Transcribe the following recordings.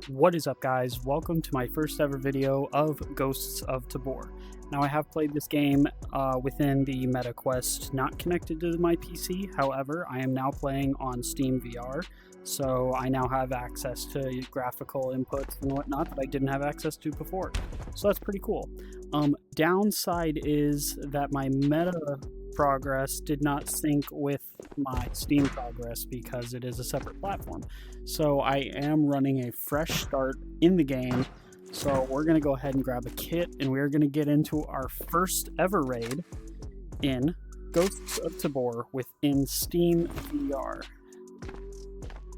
What is up, guys? Welcome to my first ever video of Ghosts of Tabor. Now, I have played this game within the MetaQuest, not connected to my PC. However, I am now playing on SteamVR, so I now have access to graphical inputs and whatnot that I didn't have access to before. So that's pretty cool. Downside is that my meta progress did not sync with my Steam progress because it is a separate platform. So I am running a fresh start in the game. So we're going to go ahead and grab a kit, and we're going to get into our first ever raid in Ghosts of Tabor within SteamVR.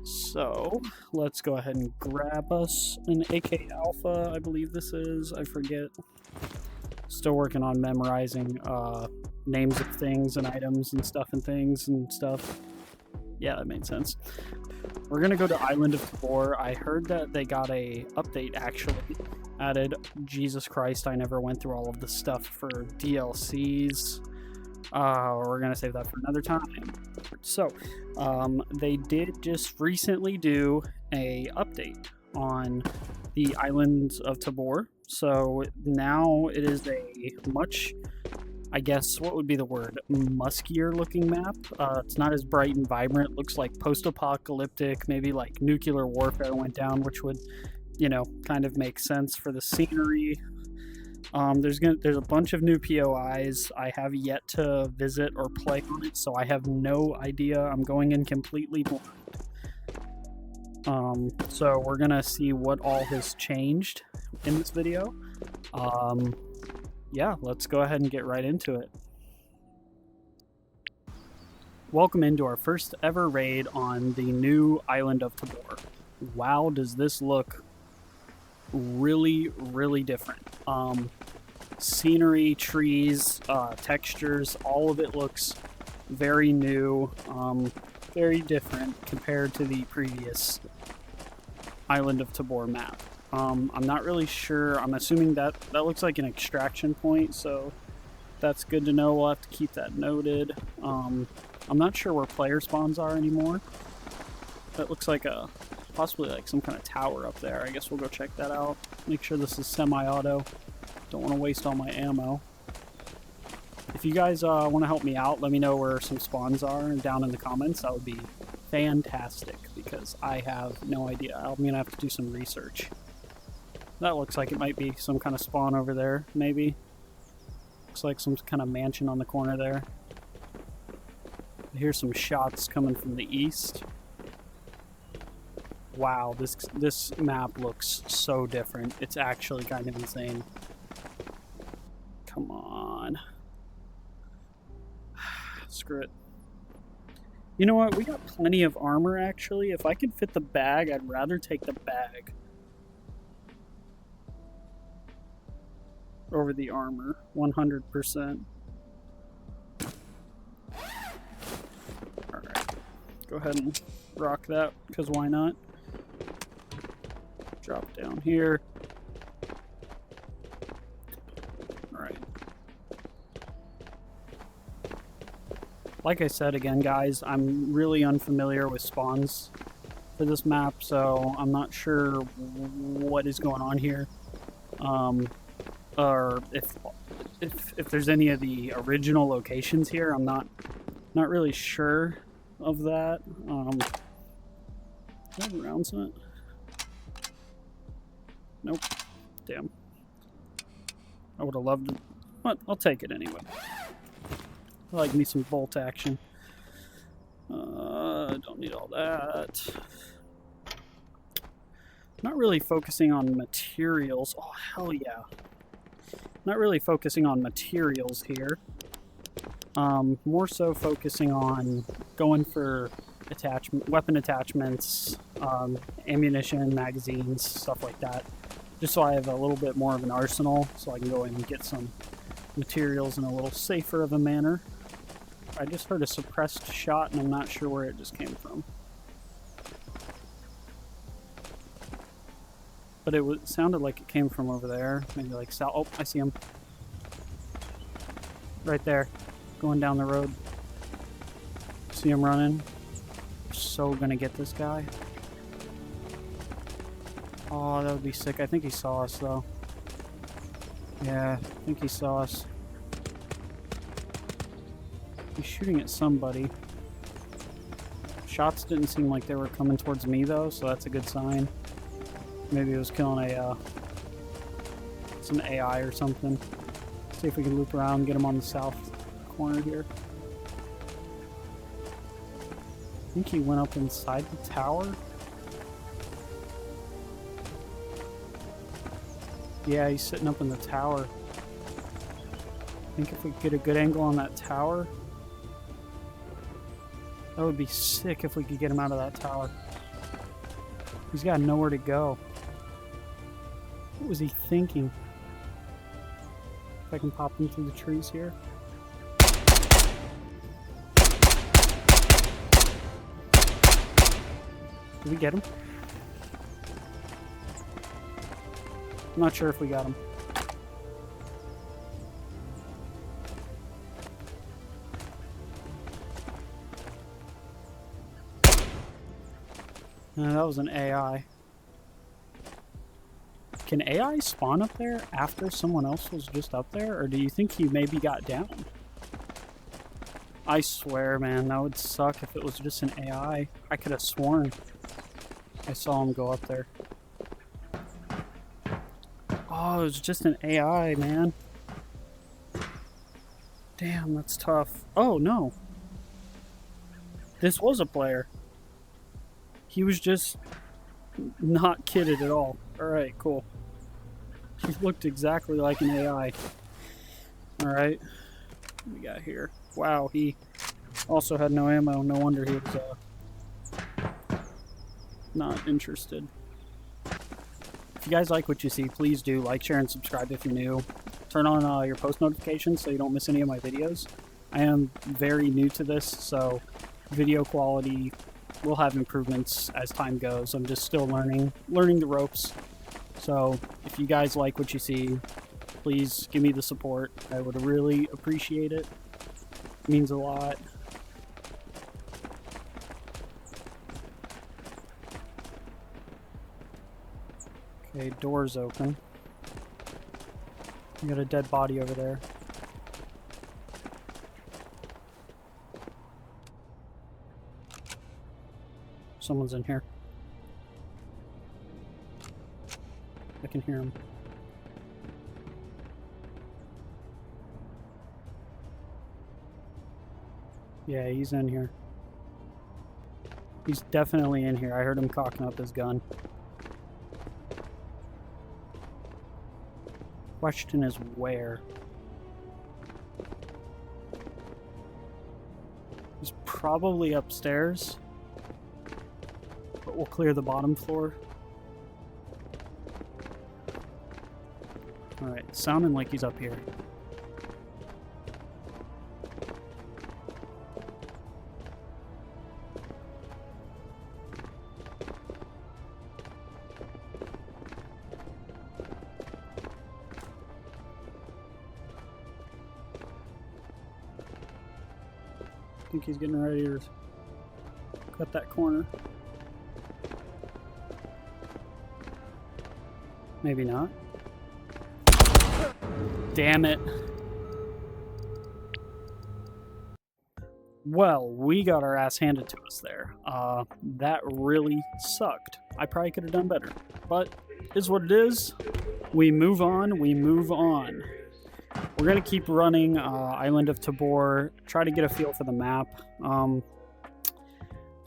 So let's go ahead and grab us an AK Alpha, I believe this is, I forget. Still working on memorizing names of things and items and stuff and things and stuff. Yeah, that made sense. We're gonna go to Island of Tabor. I heard that they got a update actually added. Jesus Christ, I never went through all of the stuff for DLCs. We're gonna save that for another time. So, they did just recently do a update on the Islands of Tabor. So now it is a much, I guess, what would be the word? Muskier looking map. It's not as bright and vibrant. It looks like post-apocalyptic, maybe like nuclear warfare went down, which would, you know, kind of make sense for the scenery. There's a bunch of new POIs. I have yet to visit or play on it, so I have no idea. I'm going in completely blind. So we're gonna see what all has changed in this video. Yeah, let's go ahead and get right into it. Welcome into our first ever raid on the new Island of Tabor. Wow, does this look really, really different. Scenery, trees, textures, all of it looks very new, very different compared to the previous Island of Tabor map. I'm not really sure. I'm assuming that looks like an extraction point, so that's good to know. We'll have to keep that noted. I'm not sure where player spawns are anymore. That looks like possibly like some kind of tower up there. I guess we'll go check that out. Make sure this is semi-auto. Don't want to waste all my ammo. If you guys want to help me out, let me know where some spawns are down in the comments. That would be fantastic because I have no idea. I'm going to have to do some research. That looks like it might be some kind of spawn over there, maybe. Looks like some kind of mansion on the corner there. I hear some shots coming from the east. Wow, this map looks so different. It's actually kind of insane. Come on. Screw it. You know what? We got plenty of armor, actually. If I could fit the bag, I'd rather take the bag over the armor, 100%. Alright. Go ahead and rock that, because why not? Drop down here. Alright. Like I said again, guys, I'm really unfamiliar with spawns for this map, so I'm not sure what is going on here. Or if there's any of the original locations here, I'm not really sure of that. Do I have rounds in it? Nope. Damn. I would have loved it, but I'll take it anyway. I like me some bolt action. Don't need all that. Not really focusing on materials. Oh, hell yeah. Not really focusing on materials here. More so focusing on going for weapon attachments, ammunition, magazines, stuff like that. Just so I have a little bit more of an arsenal, so I can go in and get some materials in a little safer of a manner. I just heard a suppressed shot, and I'm not sure where it just came from. But it sounded like it came from over there. Maybe like south. Oh, I see him. Right there. Going down the road. See him running. So gonna get this guy. Oh, that would be sick. I think he saw us, though. Yeah, I think he saw us. He's shooting at somebody. Shots didn't seem like they were coming towards me, though, so that's a good sign. Maybe it was killing some AI or something. See if we can loop around and get him on the south corner here. I think he went up inside the tower. Yeah, he's sitting up in the tower. I think if we get a good angle on that tower, that would be sick if we could get him out of that tower. He's got nowhere to go. What was he thinking? If I can pop him through the trees here. Did we get him? I'm not sure if we got him. No, that was an AI. Can AI spawn up there after someone else was just up there? Or do you think he maybe got down? I swear, man, that would suck if it was just an AI. I could have sworn I saw him go up there. Oh, it was just an AI, man. Damn, that's tough. Oh, no. This was a player. He was just not kitted at all. Alright, cool. He looked exactly like an AI. Alright. What we got here? Wow, he also had no ammo. No wonder he was not interested. If you guys like what you see, please do like, share, and subscribe if you're new. Turn on your post notifications so you don't miss any of my videos. I am very new to this, so video quality will have improvements as time goes. I'm just still learning the ropes. So if you guys like what you see, please give me the support. I would really appreciate it. It means a lot. Okay, door's open. We got a dead body over there. Someone's in here. I can hear him. Yeah, he's in here. He's definitely in here. I heard him cocking up his gun. Question is where? He's probably upstairs. But we'll clear the bottom floor. Alright, sounding like he's up here. I think he's getting ready to cut that corner. Maybe not. Damn it. Well, we got our ass handed to us there. That really sucked. I probably could have done better. But is what it is. We move on, we move on. We're going to keep running Island of Tabor, try to get a feel for the map. I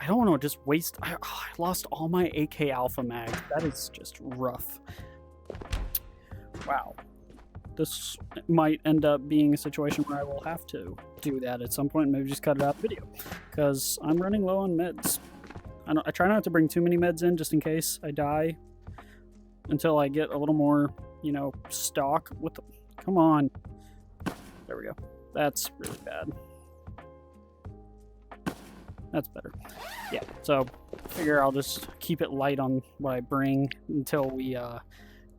don't want to just waste... I lost all my AK Alpha mag. That is just rough. Wow. This might end up being a situation where I will have to do that at some point and maybe just cut it out of the video. Because I'm running low on meds. I try not to bring too many meds in just in case I die. Until I get a little more, you know, stock with the... Come on. There we go. That's really bad. That's better. Yeah, so I figure I'll just keep it light on what I bring until we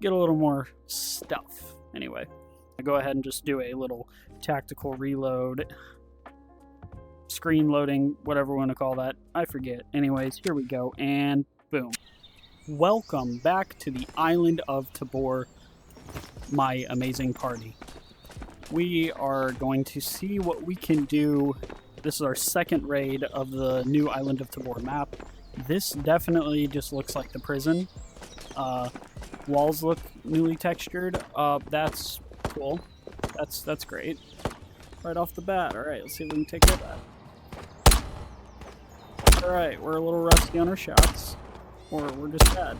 get a little more stuff. Anyway, I go ahead and just do a little tactical reload. Screen loading, whatever we want to call that. I forget. Anyways, here we go, and boom. welcome back to the island of Tabor, my amazing party. We are going to see what we can do. This is our second raid of the new island of Tabor map. This definitely just looks like the prison. Walls look newly textured. That's cool. That's great. Right off the bat. Alright, let's see if we can take care of that. Alright, we're a little rusty on our shots. Or we're just bad.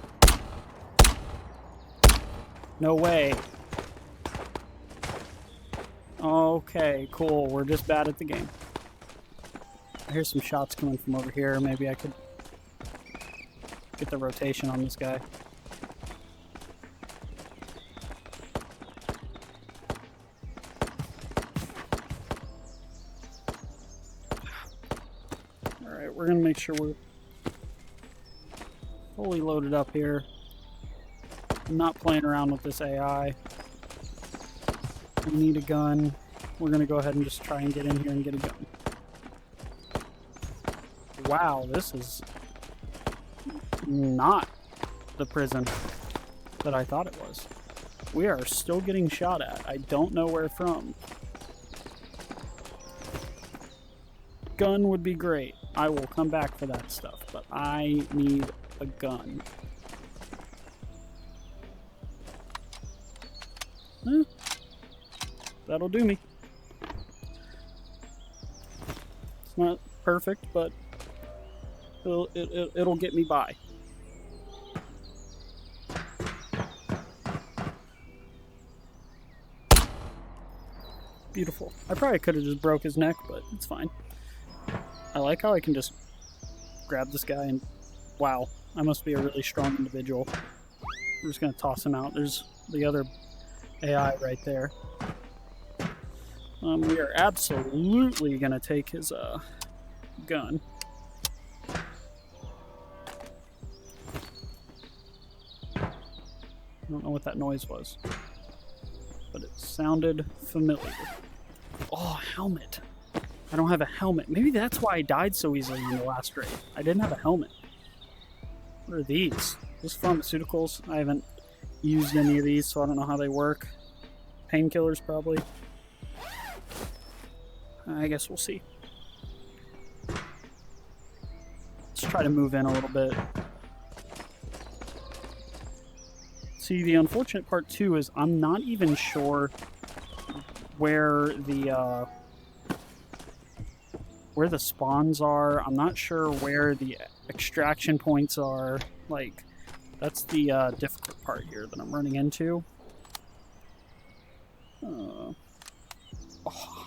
No way. Okay, cool. We're just bad at the game. I hear some shots coming from over here. Maybe I could get the rotation on this guy. Alright, we're gonna make sure we're fully loaded up here. I'm not playing around with this AI. We need a gun. We're gonna go ahead and just try and get in here and get a gun. Wow, this is not the prison that I thought it was. We are still getting shot at. I don't know where from. Gun would be great. I will come back for that stuff, but I need a gun. That'll do me. It's not perfect, but it'll get me by. Beautiful. I probably could have just broke his neck, but it's fine. I like how I can just grab this guy and... Wow, I must be a really strong individual. We're just going to toss him out. There's the other AI right there. We are absolutely going to take his gun. I don't know what that noise was, but it sounded familiar. Oh, helmet. I don't have a helmet. Maybe that's why I died so easily in the last raid. I didn't have a helmet. What are these? Just pharmaceuticals. I haven't used any of these, so I don't know how they work. Painkillers, probably. I guess we'll see. Let's try to move in a little bit. See, the unfortunate part, too, is I'm not even sure where the spawns are. I'm not sure where the extraction points are. Like, that's the difficult part here that I'm running into. Oh,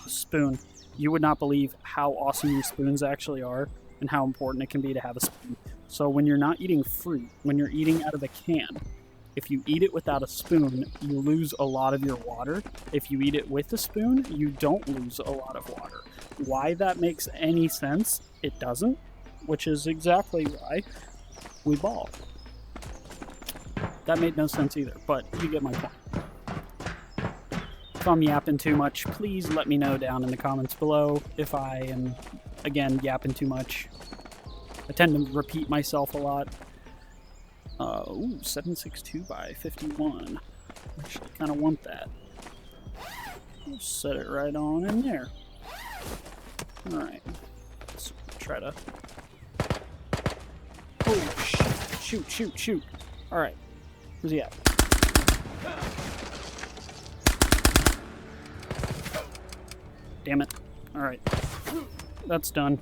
spoon. You would not believe how awesome these spoons actually are and how important it can be to have a spoon. So when you're not eating fruit, when you're eating out of a can, if you eat it without a spoon, you lose a lot of your water. If you eat it with a spoon, you don't lose a lot of water. Why that makes any sense, it doesn't, which is exactly why we ball. That made no sense either, but you get my point. If I'm yapping too much, please let me know down in the comments below if I am, again, yapping too much. I tend to repeat myself a lot. Ooh, 762 by 51. Actually, kind of want that. We'll set it right on in there. Alright. Let's try to... Oh, shoot. Alright. Where's he at? Damn it. Alright. That's done.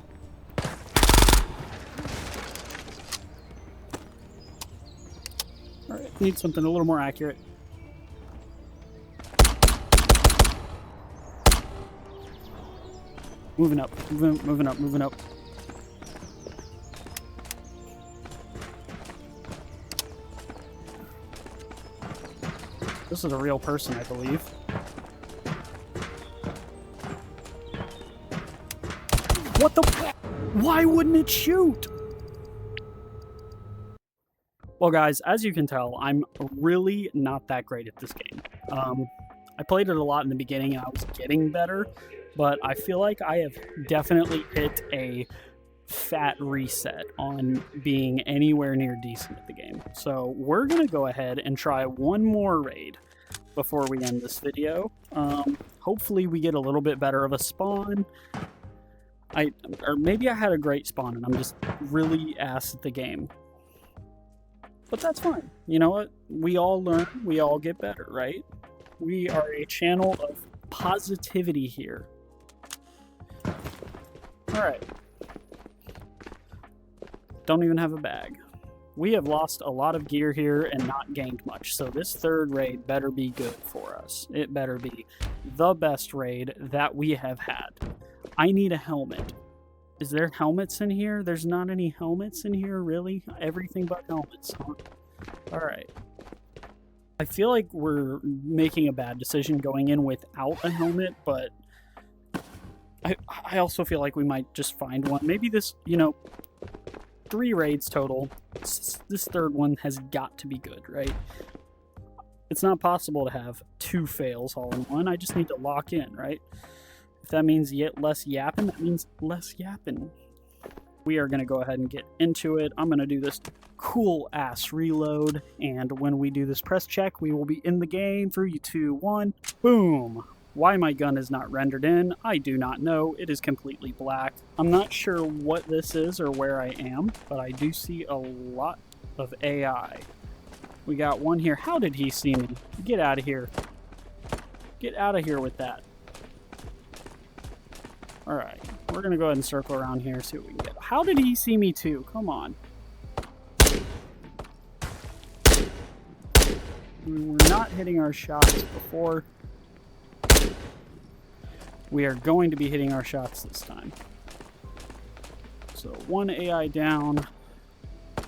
Alright, need something a little more accurate. Moving up. This is a real person, I believe. What the... Why wouldn't it shoot? Well, guys, as you can tell, I'm really not that great at this game. I played it a lot in the beginning, and I was getting better, but I feel like I have definitely hit a fat reset on being anywhere near decent at the game. So we're going to go ahead and try one more raid before we end this video. Hopefully we get a little bit better of a spawn. Or maybe I had a great spawn and I'm just really ass at the game. But that's fine. You know what? We all learn, we all get better, right? We are a channel of positivity here. Alright. Don't even have a bag. We have lost a lot of gear here and not gained much, so this third raid better be good for us. It better be the best raid that we have had. I need a helmet. Is there helmets in here? There's not any helmets in here, really? Everything but helmets, huh? Alright. I feel like we're making a bad decision going in without a helmet, but I also feel like we might just find one. Maybe this, you know, 3 raids total. This third one has got to be good, right? It's not possible to have 2 fails all in one. I just need to lock in, right? If that means yet less yapping, that means less yapping. We are going to go ahead and get into it. I'm going to do this cool ass reload, and when we do this press check, we will be in the game. 3, 2, 1, boom. Why my gun is not rendered in, I do not know. It is completely black. I'm not sure what this is or where I am, but I do see a lot of AI. We got one here. How did he see me? Get out of here. Get out of here with that. Alright, we're going to go ahead and circle around here, see what we can get. How did he see me too? Come on. We were not hitting our shots before. We are going to be hitting our shots this time. So 1 AI down. I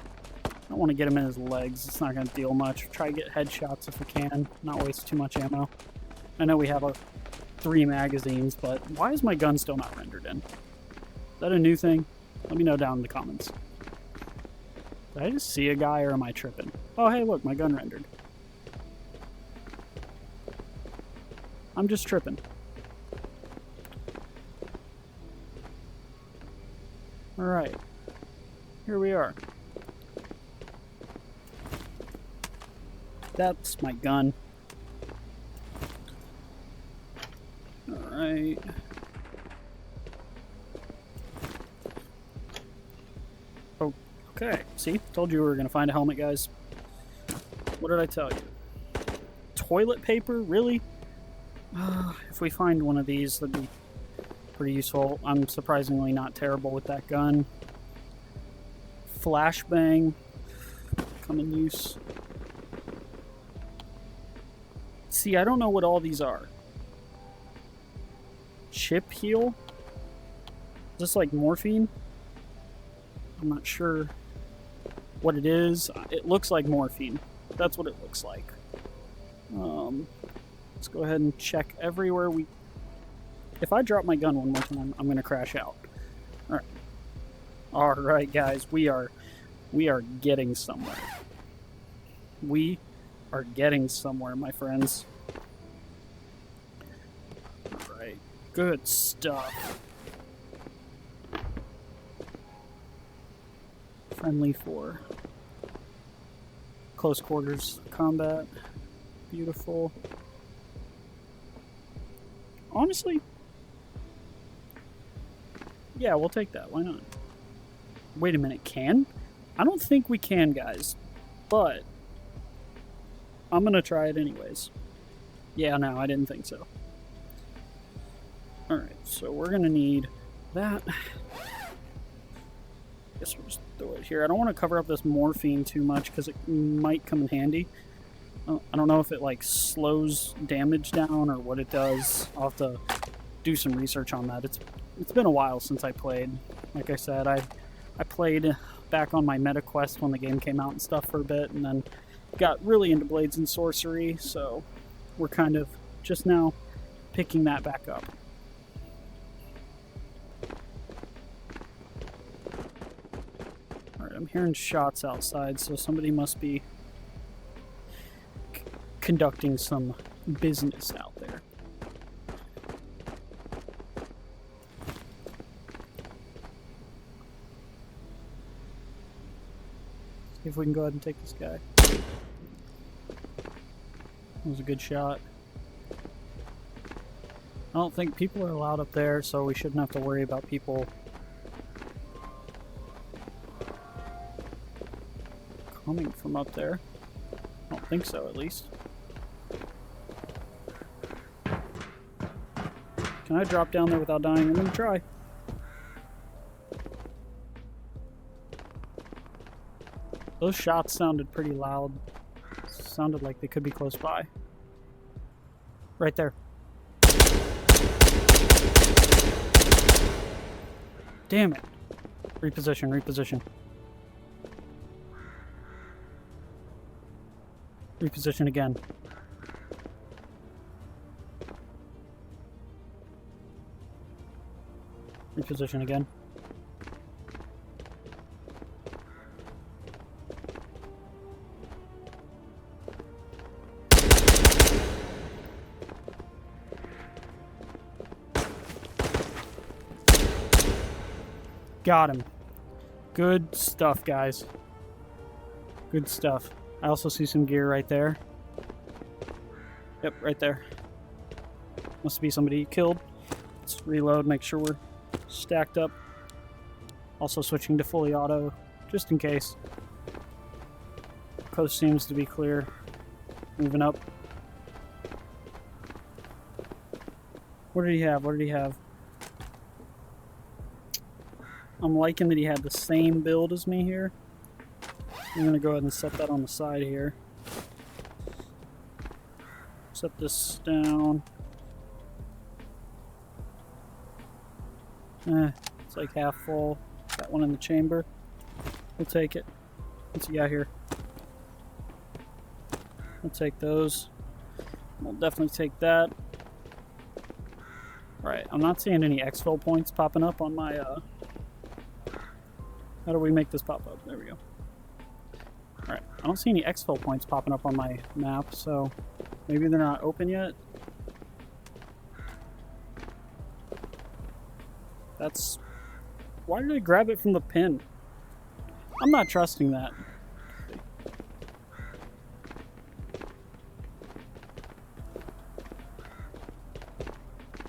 don't want to get him in his legs. It's not going to deal much. Try to get headshots if we can. Not waste too much ammo. I know we have 3 magazines, but why is my gun still not rendered in? Is that a new thing? Let me know down in the comments. Did I just see a guy or am I tripping? Oh, hey, look, my gun rendered. I'm just tripping. Alright. Here we are. That's my gun. Alright. Oh, okay. See? Told you we were going to find a helmet, guys. What did I tell you? Toilet paper? Really? If we find one of these, that'd be pretty useful. I'm surprisingly not terrible with that gun. Flashbang. Come in use. See, I don't know what all these are. Chip heal? Is this like morphine? I'm not sure what it is. It looks like morphine. That's what it looks like. Let's go ahead and check everywhere we... If I drop my gun one more time, I'm going to crash out. Alright. Alright, guys. We are getting somewhere. We are getting somewhere, my friends. Alright. Good stuff. Friendly for close quarters combat. Beautiful. Honestly, yeah, we'll take that. Why not? Wait a minute, can? I don't think we can, guys. But I'm going to try it anyways. Yeah, no, I didn't think so. Alright, so we're going to need that. Guess we'll just throw it here. I don't want to cover up this morphine too much because it might come in handy. I don't know if it like slows damage down or what it does. I'll have to do some research on that. It's been a while since I played. Like I said, I played back on my meta quest when the game came out and stuff for a bit, and then got really into Blades and Sorcery, so we're kind of just now picking that back up. Alright, I'm hearing shots outside, so somebody must be conducting some business out there. See if we can go ahead and take this guy. That was a good shot. I don't think people are allowed up there, so we shouldn't have to worry about people coming from up there. I don't think so, at least. Can I drop down there without dying? I'm gonna try. Those shots sounded pretty loud. Sounded like they could be close by. Right there. Damn it. Reposition, reposition. Reposition again. Reposition again. Got him. Good stuff, guys. Good stuff. I also see some gear right there. Yep, right there. Must be somebody killed. Let's reload, make sure we're stacked up. Also switching to fully auto, just in case. Coast seems to be clear. Moving up. What did he have? What did he have? I'm liking that he had the same build as me here. I'm going to go ahead and set that on the side here. Set this down. It's like half full. Got one in the chamber. We'll take it. What's he got here? We'll take those. We'll definitely take that. Right, I'm not seeing any exfil points popping up on my... How do we make this pop up? There we go. Alright, I don't see any exfil points popping up on my map, so maybe they're not open yet. That's... Why did I grab it from the pin? I'm not trusting that.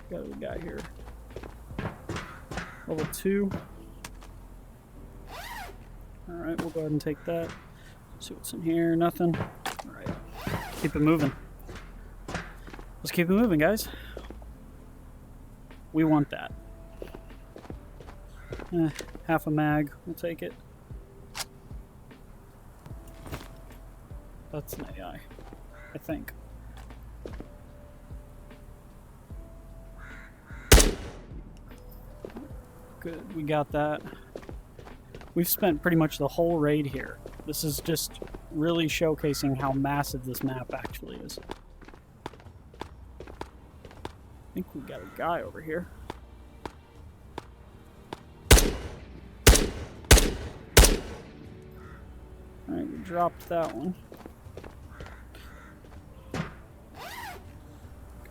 Got a guy here. Level 2. Alright, we'll go ahead and take that. See what's in here. Nothing. Alright. Keep it moving. Let's keep it moving, guys. We want that. Half a mag. We'll take it. That's an AI, I think. Good, we got that. We've spent pretty much the whole raid here. This is just really showcasing how massive this map actually is. I think we got a guy over here. Alright, we dropped that one.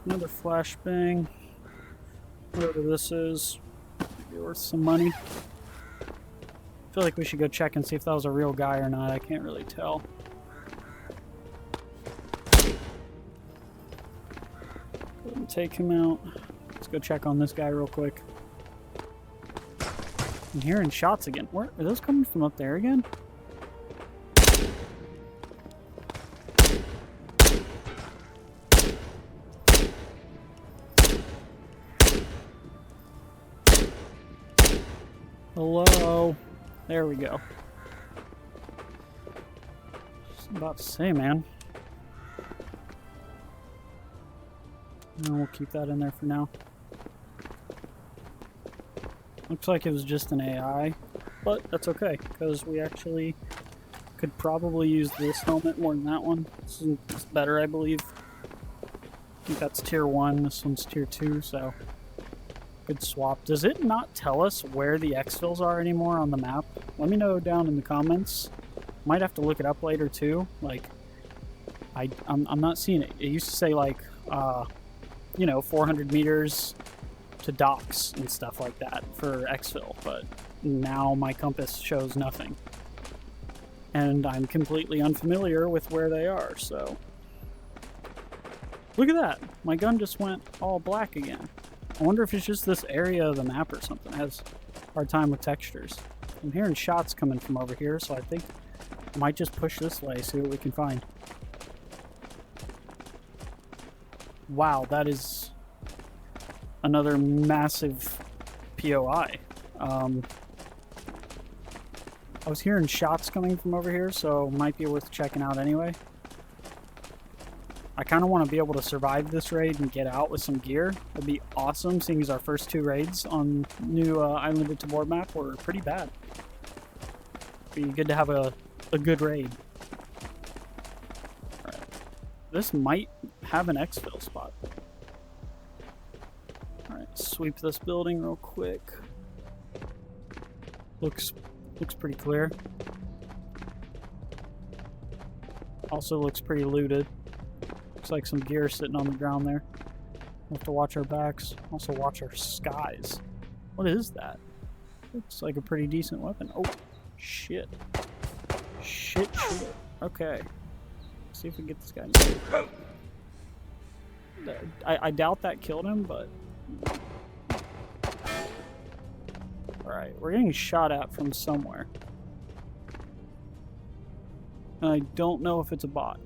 Another flashbang. Whatever this is. Maybe worth some money. I feel like we should go check and see if that was a real guy or not. I can't really tell. Go ahead and take him out. Let's go check on this guy real quick. I'm hearing shots again. Where are those coming from up there again? Hello? There we go. Just about to say, man. No, we'll keep that in there for now. Looks like it was just an AI, but that's okay, because we actually could probably use this helmet more than that one. This is better, I believe. I think that's tier 1, this one's tier 2, so good swap. Does it not tell us where the exfils are anymore on the map? Let me know down in the comments. Might have to look it up later too. Like, I'm not seeing it. It used to say like, you know, 400 meters to docks and stuff like that for exfil, but now my compass shows nothing. and I'm completely unfamiliar with where they are, so... Look at that! My gun just went all black again. I wonder if it's just this area of the map or something. It has a hard time with textures. I'm hearing shots coming from over here, so I think I might just push this way, see what we can find. Wow, that is another massive POI. I was hearing shots coming from over here, so might be worth checking out anyway. I kind of want to be able to survive this raid and get out with some gear. That'd be awesome, seeing as our first 2 raids on new Island of Tabor map were pretty bad. Be good to have a good raid. Alright. This might have an exfil spot. Alright, sweep this building real quick. Looks pretty clear. Also looks pretty looted. Looks like some gear sitting on the ground there. We'll have to watch our backs. Also watch our skies. What is that? Looks like a pretty decent weapon. Oh, shit. Shit. Okay. Let's see if we can get this guy. I doubt that killed him, but... Alright, we're getting shot at from somewhere. And I don't know if it's a bot.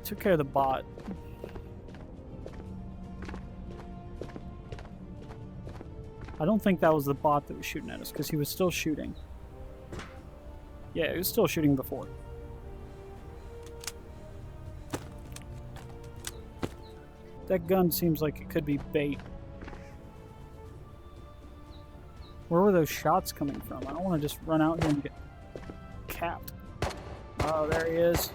Took care of the bot. I don't think that was the bot that was shooting at us, because he was still shooting. Yeah, he was still shooting before. That gun seems like it could be bait. Where were those shots coming from? I don't want to just run out here and get capped. Oh, there he is.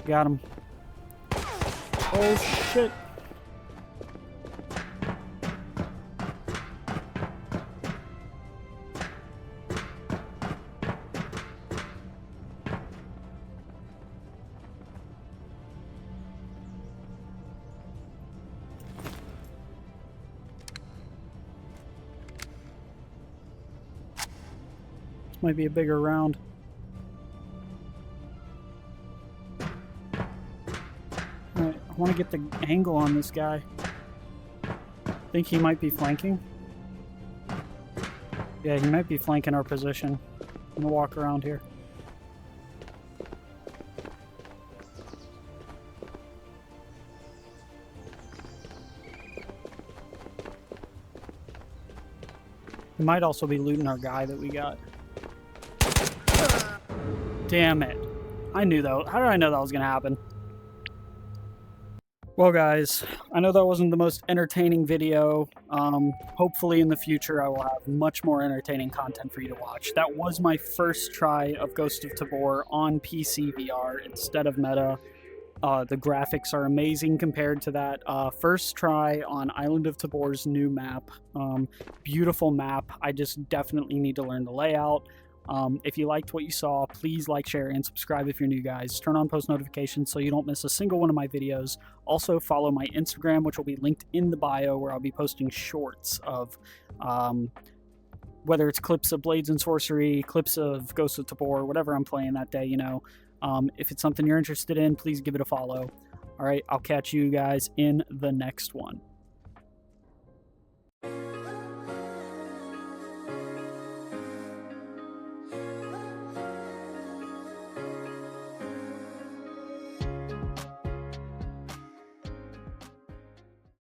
Got him. Oh, shit. This might be a bigger round. I want to get the angle on this guy. Think he might be flanking? Yeah, he might be flanking our position. I'm gonna walk around here. He might also be looting our guy that we got. Damn it. I knew that. How did I know that was gonna happen? Well guys, I know that wasn't the most entertaining video. Hopefully in the future I will have much more entertaining content for you to watch. That was my first try of Ghosts of Tabor on PCVR instead of Meta. The graphics are amazing compared to that. First try on Island of Tabor's new map. Beautiful map. I just definitely need to learn the layout. If you liked what you saw, please like, share, and subscribe if you're new, guys. Turn on post notifications so you don't miss a single one of my videos. Also, follow my Instagram, which will be linked in the bio, where I'll be posting shorts of whether it's clips of Blades and Sorcery, clips of Ghosts of Tabor, whatever I'm playing that day, you know. If it's something you're interested in, please give it a follow. All right, I'll catch you guys in the next one.